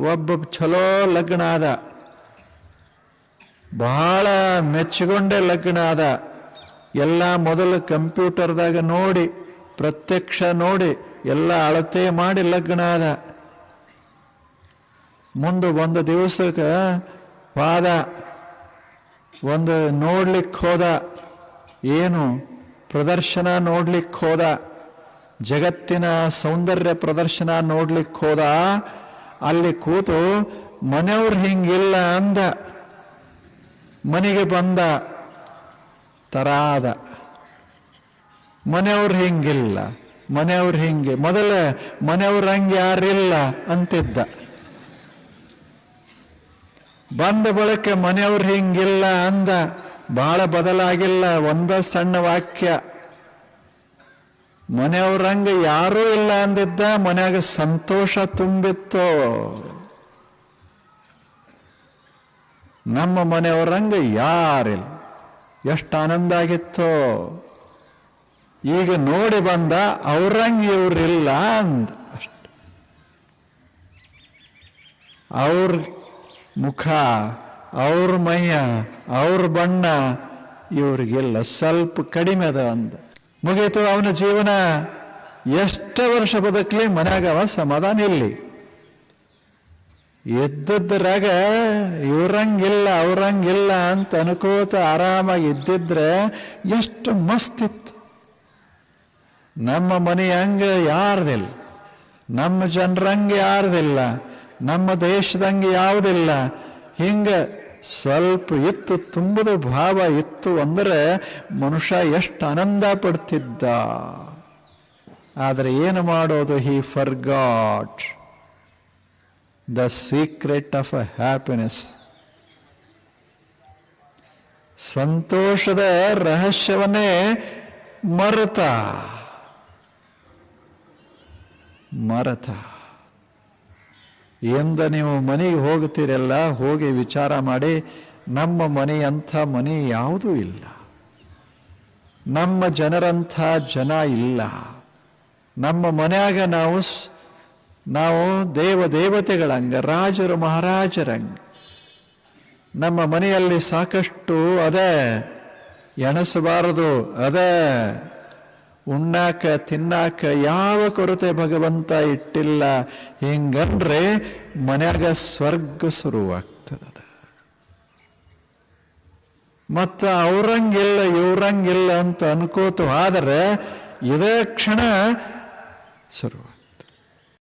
ಒಬ್ಬ ಚಲೋ ಲಗ್ನ ಆದ, ಬಹಳ ಮೆಚ್ಚಿಕೊಂಡೆ ಲಗ್ನ ಆದ. ಎಲ್ಲ ಮೊದಲು ಕಂಪ್ಯೂಟರ್ದಾಗ ನೋಡಿ, ಪ್ರತ್ಯಕ್ಷ ನೋಡಿ, ಎಲ್ಲ ಅಳತೆ ಮಾಡಿ ಲಗ್ನ ಆದ. ಮುಂದೆ ಒಂದು ದಿವಸಕ್ಕೆ ಹೋದ, ಒಂದು ನೋಡ್ಲಿಕ್ಕೆ ಹೋದ, ಏನು ಪ್ರದರ್ಶನ ನೋಡ್ಲಿಕ್ಕೆ ಹೋದ, ಜಗತ್ತಿನ ಸೌಂದರ್ಯ ಪ್ರದರ್ಶನ ನೋಡ್ಲಿಕ್ಕೆ ಹೋದ. ಅಲ್ಲಿ ಕೂತು ಮನೆಯವ್ರು ಹಿಂಗಿಲ್ಲ ಅಂದ. ಮನೆಗೆ ಬಂದ, ತರಾದ, ಮನೆಯವ್ರು ಹಿಂಗಿಲ್ಲ, ಮನೆಯವ್ರು ಹಿಂಗೆ, ಮೊದಲ ಮನೆಯವ್ರ ಹಂಗೆ ಯಾರಿಲ್ಲ ಅಂತಿದ್ದ. ಬಂದ ಬಳಿಕ ಮನೆಯವ್ರು ಹಿಂಗಿಲ್ಲ ಅಂದ. ಬಹಳ ಬದಲಾಗಿಲ್ಲ, ಒಂದ ಸಣ್ಣ ವಾಕ್ಯ. ಮನೆಯವ್ರಂಗ ಯಾರೂ ಇಲ್ಲ ಅಂದಿದ್ದ, ಮನ್ಯಾಗ ಸಂತೋಷ ತುಂಬಿತ್ತು. ನಮ್ಮ ಮನೆಯವ್ರಂಗ ಯಾರಿಲ್ಲ, ಎಷ್ಟು ಆನಂದ ಆಗಿತ್ತು. ಈಗ ನೋಡಿ ಬಂದ, ಅವ್ರಂಗ ಇವ್ರಿಲ್ಲ ಅಂದ ಅಷ್ಟ. ಅವ್ರ ಮುಖ, ಅವ್ರ ಮೈಯ, ಅವ್ರ ಬಣ್ಣ ಇವ್ರಿಗಿಲ್ಲ, ಸ್ವಲ್ಪ ಕಡಿಮೆ ಅದ ಅಂದ. ಮುಗೀತು ಅವನ ಜೀವನ. ಎಷ್ಟು ವರ್ಷ ಬದುಕಲಿ ಮನ್ಯಾಗ ಅವ ಸಮಾಧಾನ ಇಲ್ಲಿ. ಇದ್ದದ್ರಾಗ ಇವ್ರಂಗಿಲ್ಲ ಅವ್ರಂಗಿಲ್ಲ ಅಂತ ಅನ್ಕೋತ ಆರಾಮಾಗಿ ಇದ್ದಿದ್ರೆ ಎಷ್ಟು ಮಸ್ತ್ ಇತ್ತು. ನಮ್ಮ ಮನೆ ಹಂಗ ಯಾರ್ದಿಲ್ಲ, ನಮ್ಮ ಜನರಂಗೆ ಯಾರ್ದಿಲ್ಲ, ನಮ್ಮ ದೇಶದಂಗೆ ಯಾವುದಿಲ್ಲ. ಹಿಂಗ ಸ್ವಲ್ಪ ಇತ್ತು, ತುಂಬದ ಭಾವ ಇತ್ತು ಅಂದ್ರೆ ಮನುಷ್ಯ ಎಷ್ಟು ಆನಂದ ಪಡ್ತಿದ್ದ. ಆದರೆ ಏನು ಮಾಡೋದು? He forgot the secret of a happiness. ಸಂತೋಷದ ರಹಸ್ಯವನ್ನೇ ಮರೆತ. ಎಂದ ನೀವು ಮನೆಗೆ ಹೋಗ್ತೀರಲ್ಲ, ಹೋಗಿ ವಿಚಾರ ಮಾಡಿ, ನಮ್ಮ ಮನೆ ಅಂಥ ಮನೆ ಯಾವುದೂ ಇಲ್ಲ, ನಮ್ಮ ಜನರಂಥ ಜನ ಇಲ್ಲ. ನಮ್ಮ ಮನ್ಯಾಗ ನಾವು ದೇವತೆಗಳಂಗ, ರಾಜರು ಮಹಾರಾಜರಂಗ. ನಮ್ಮ ಮನೆಯಲ್ಲಿ ಸಾಕಷ್ಟು ಅದೇ, ಎಣಸಬಾರದು ಅದೇ. ಉಣ್ಣಾಕ ತಿನ್ನಾಕ ಯಾವ ಕೊರತೆ ಭಗವಂತ ಇಟ್ಟಿಲ್ಲ. ಹಿಂಗಂದ್ರೆ ಮನ್ಯಾಗ ಸ್ವರ್ಗ ಶುರುವಾಗ್ತದ. ಮತ್ತ ಅವ್ರಂಗಿಲ್ಲ ಇವ್ರಂಗಿಲ್ಲ ಅಂತ ಅನ್ಕೋತು ಆದರೆ ಇದೇ ಕ್ಷಣ ಶುರು.